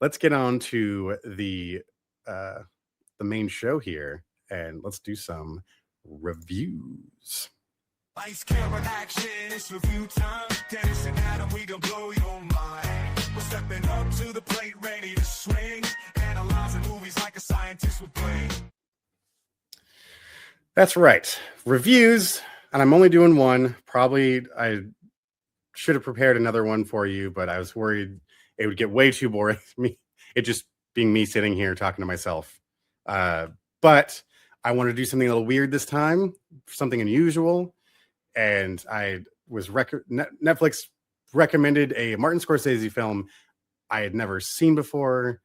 let's get on to the main show here, and let's do some reviews. Ice camera action, it's review time. Dennis and Adam, we gon' blow your mind. We're stepping up to the plate, ready to swing. Analyzing movies like a scientist with brain. That's right, reviews, and I'm only doing one. Probably I should have prepared another one for you, but I was worried it would get way too boring. It just being me sitting here talking to myself. But I want to do something a little weird this time, something unusual. And I was Netflix recommended a Martin Scorsese film I had never seen before,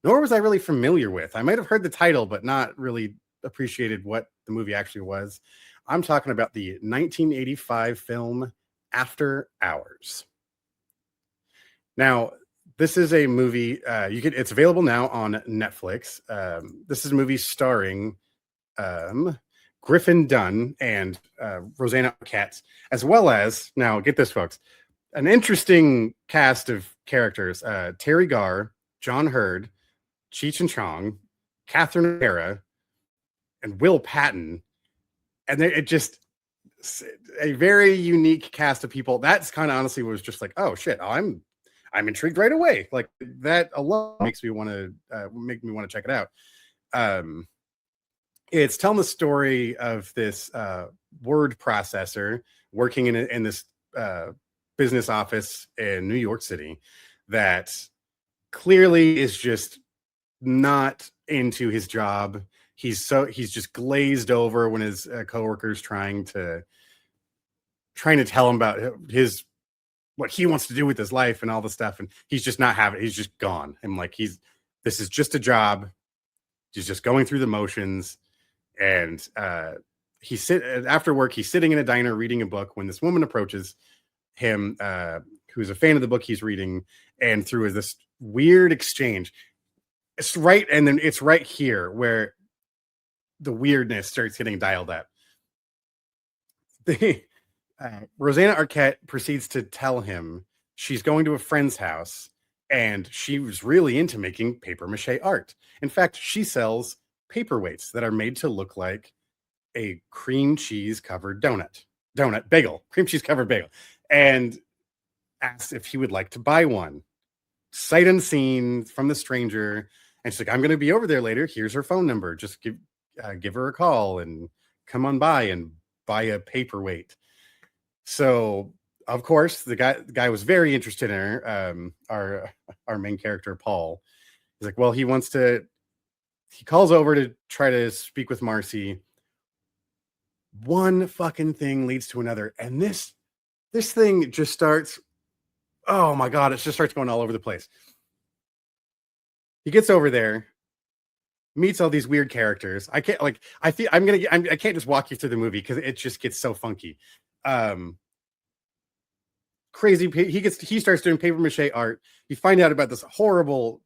nor was I really familiar with. I might have heard the title, but not really appreciated what the movie actually was. I'm talking about the 1985 film After Hours. Now, this is a movie it's available now on Netflix. This is a movie starring Griffin Dunne and Rosanna Arquette, as well as, now get this, folks, an interesting cast of characters: Terry Garr, John Hurd, Cheech and Chong, Catherine O'Hara, and Will Patton. And it just a very unique cast of people. That's kind of honestly was just like, oh shit, I'm intrigued right away. Like that alone makes me want to check it out. It's telling the story of this word processor working in this business office in New York City that clearly is just not into his job. He's just glazed over when his coworkers trying to tell him about what he wants to do with his life and all the stuff, and he's just not having it. He's just gone. And like this is just a job. He's just going through the motions. And after work, he's sitting in a diner reading a book when this woman approaches him, who's a fan of the book he's reading, and through this weird exchange, it's right here where the weirdness starts getting dialed up. Rosanna Arquette proceeds to tell him she's going to a friend's house, and she was really into making paper mache art. In fact, she sells paperweights that are made to look like a cream cheese covered cream cheese covered bagel, and asks if he would like to buy one, sight unseen from the stranger. And she's like, I'm going to be over there later. Here's her phone number. Just give her a call and come on by and buy a paperweight. So of course the guy was very interested in her. Our main character, Paul, is like, well, he calls over to try to speak with Marcy. One fucking thing leads to another. And this thing just starts, oh my God, it just starts going all over the place. He gets over there, meets all these weird characters. I can't just walk you through the movie because it just gets so funky. Crazy. He starts doing paper mache art. You find out about this horrible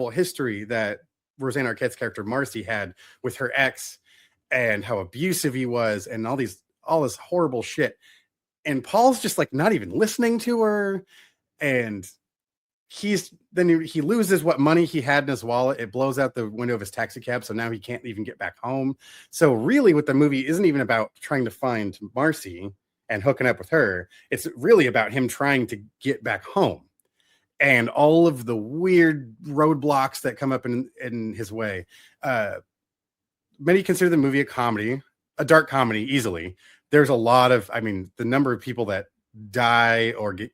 history that Rosanna Arquette's character Marcy had with her ex, and how abusive he was, and all this horrible shit. And Paul's just like not even listening to her, and he loses what money he had in his wallet. It blows out the window of his taxi cab, so now he can't even get back home. So really what the movie isn't even about trying to find Marcy and hooking up with her. It's really about him trying to get back home, and all of the weird roadblocks that come up in his way. Many consider the movie a dark comedy, easily. There's a lot of, the number of people that die or get,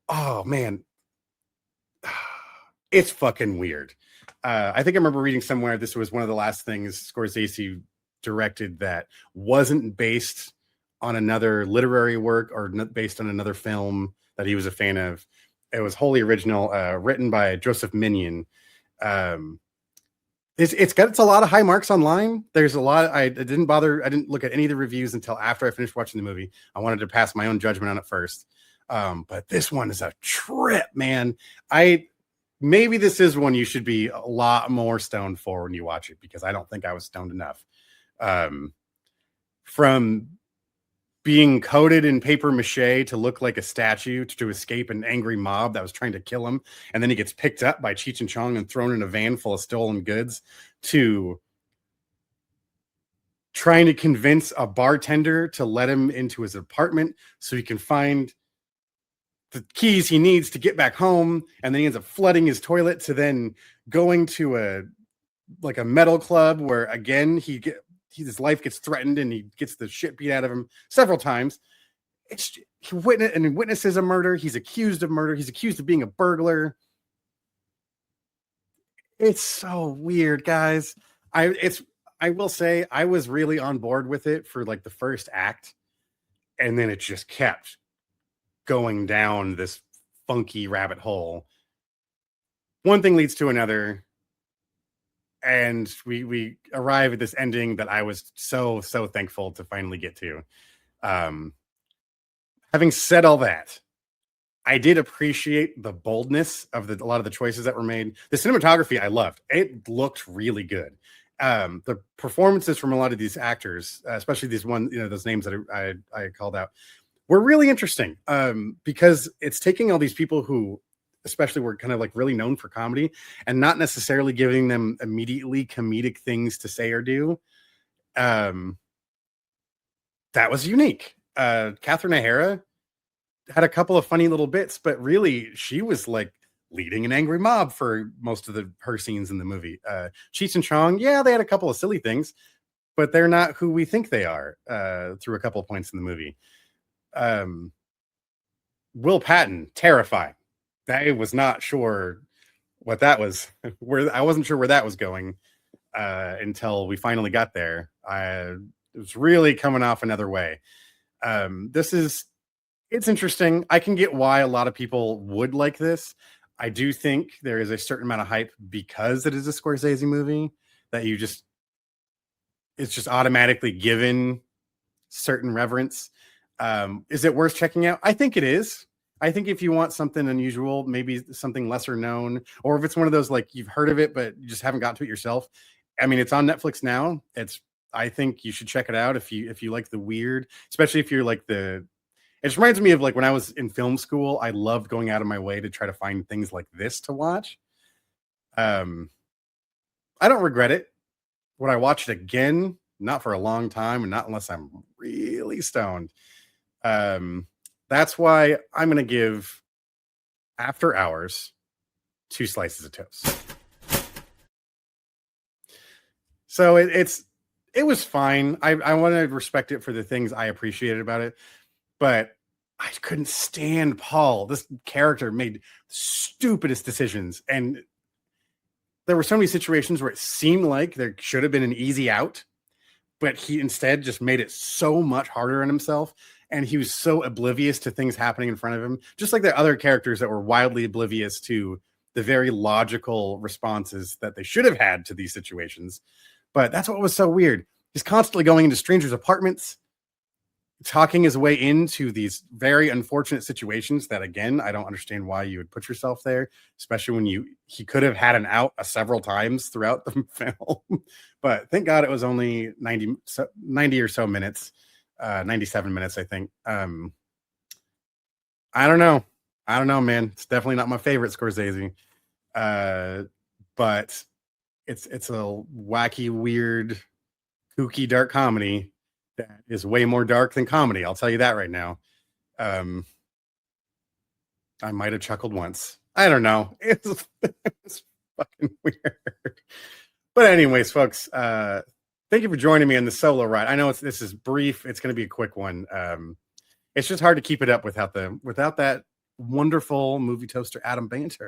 oh man, it's fucking weird. I think I remember reading somewhere this was one of the last things Scorsese directed that wasn't based on another literary work or based on another film that he was a fan of. It was wholly original, written by Joseph Minion. It's a lot of high marks online. There's a lot. I didn't look at any of the reviews until after I finished watching the movie. I wanted to pass my own judgment on it first. But this one is a trip, man. Maybe this is one you should be a lot more stoned for when you watch it, because I don't think I was stoned enough. From being coated in paper mache to look like a statue to escape an angry mob that was trying to kill him. And then he gets picked up by Cheech and Chong and thrown in a van full of stolen goods, to trying to convince a bartender to let him into his apartment so he can find the keys he needs to get back home. And then he ends up flooding his toilet, to then going to a metal club where again his life gets threatened and he gets the shit beat out of him several times. He witnesses a murder. He's accused of murder. He's accused of being a burglar. It's so weird, guys. I will say I was really on board with it for like the first act, and then it just kept going down this funky rabbit hole. One thing leads to another, and we arrive at this ending that I was so thankful to finally get to. Having said all that, I did appreciate the boldness of a lot of the choices that were made. The cinematography I loved. It looked really good. The performances from a lot of these actors, especially these those names that I called out, were really interesting. Because it's taking all these people who especially were kind of like really known for comedy and not necessarily giving them immediately comedic things to say or do. That was unique. Catherine O'Hara had a couple of funny little bits, but really she was like leading an angry mob for most of her scenes in the movie. Cheech and Chong, yeah, they had a couple of silly things, but they're not who we think they are through a couple of points in the movie. Will Patton, terrifying. I was not sure what that was. I wasn't sure where that was going until we finally got there. It was really coming off another way. It's interesting. I can get why a lot of people would like this. I do think there is a certain amount of hype because it is a Scorsese movie that it's just automatically given certain reverence. Is it worth checking out? I think it is. I think if you want something unusual, maybe something lesser known, or if it's one of those like you've heard of it but you just haven't got to it yourself. I mean, it's on Netflix now. I think you should check it out if you like the weird, especially if you're like it just reminds me of like when I was in film school. I loved going out of my way to try to find things like this to watch. I don't regret it. Would I watch it again? Not for a long time, and not unless I'm really stoned. That's why I'm going to give After Hours 2 slices of toast. So it was fine. I want to respect it for the things I appreciated about it, but I couldn't stand Paul. This character made stupidest decisions, and there were so many situations where it seemed like there should have been an easy out, but he instead just made it so much harder on himself. And he was so oblivious to things happening in front of him, just like the other characters that were wildly oblivious to the very logical responses that they should have had to these situations. But that's what was so weird. He's constantly going into strangers' apartments, talking his way into these very unfortunate situations that, again, I don't understand why you would put yourself there, especially when he could have had an out several times throughout the film. But thank God it was only 90 or so minutes. 97 minutes, I think. I don't know, man. It's definitely not my favorite Scorsese. But it's a wacky, weird, kooky, dark comedy that is way more dark than comedy. I'll tell you that right now. I might have chuckled once. I don't know. It's fucking weird. But anyways, folks, thank you for joining me on the solo ride. I know this is brief. It's going to be a quick one. It's just hard to keep it up without that wonderful movie toaster Adam Banter.